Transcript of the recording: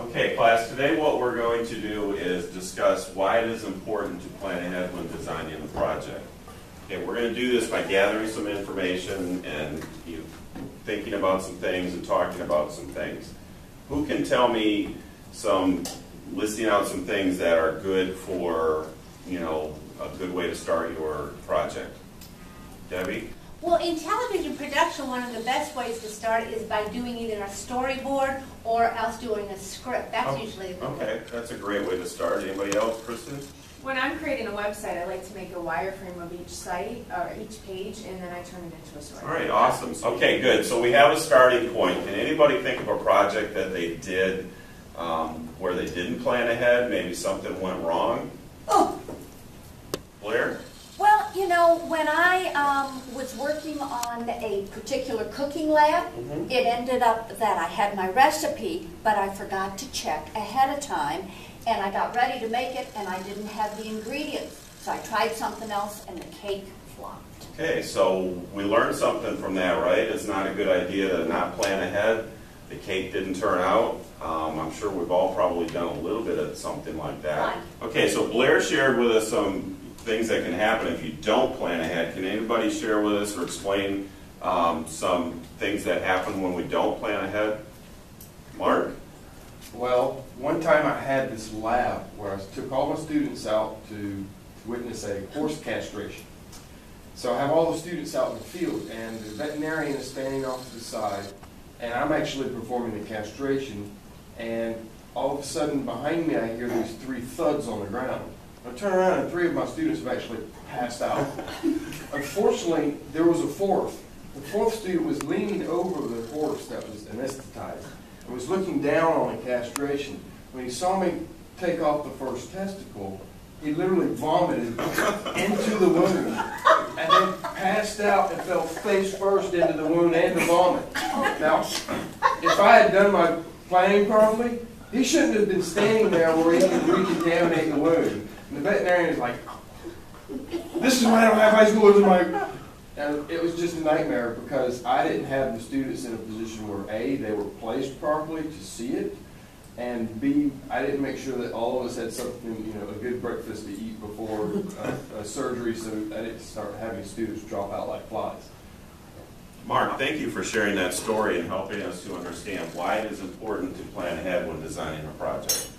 Okay, class, today what we're going to do is discuss why it is important to plan ahead when designing a project. Okay, we're going to do this by gathering some information and thinking about some things and talking about some things. Who can tell me listing out some things that are good for, a good way to start your project? Debbie? Well, in television production, one of the best ways to start is by doing either a storyboard or else doing a script. That's usually a good way. Okay, that's a great way to start. Anybody else, Kristen? When I'm creating a website, I like to make a wireframe of each site or each page, and then I turn it into a story. All right, awesome. Okay, good. So we have a starting point. Can anybody think of a project that they did where they didn't plan ahead? Maybe something went wrong? Oh! Blair? Well, when I was working on a particular cooking lab, it ended up that I had my recipe, but I forgot to check ahead of time, and I got ready to make it, and I didn't have the ingredients. So I tried something else, and the cake flopped. Okay, so we learned something from that, right? It's not a good idea to not plan ahead. The cake didn't turn out. I'm sure we've all probably done a little bit of something like that. Right. Okay, so Blair shared with us some things that can happen if you don't plan ahead. Can anybody share with us or explain some things that happen when we don't plan ahead? Mark? Well, one time I had this lab where I took all my students out to witness a horse castration. So I have all the students out in the field, and the veterinarian is standing off to the side, and I'm actually performing the castration, and all of a sudden behind me I hear these 3 thuds on the ground. I turn around and 3 of my students have actually passed out. Unfortunately, there was a 4th. The 4th student was leaning over the horse that was anesthetized and was looking down on the castration. When he saw me take off the first testicle, he literally vomited into the wound and then passed out and fell face first into the wound and the vomit. Now, if I had done my planning properly, he shouldn't have been standing there where he could recontaminate the wound. And the veterinarian is like, this is why I don't have high schoolers in my... And it was just a nightmare because I didn't have the students in a position where A, they were placed properly to see it, and B, I didn't make sure that all of us had something, a good breakfast to eat before a surgery, so I didn't start having students drop out like flies. Mark, thank you for sharing that story and helping us to understand why it is important to plan ahead when designing a project.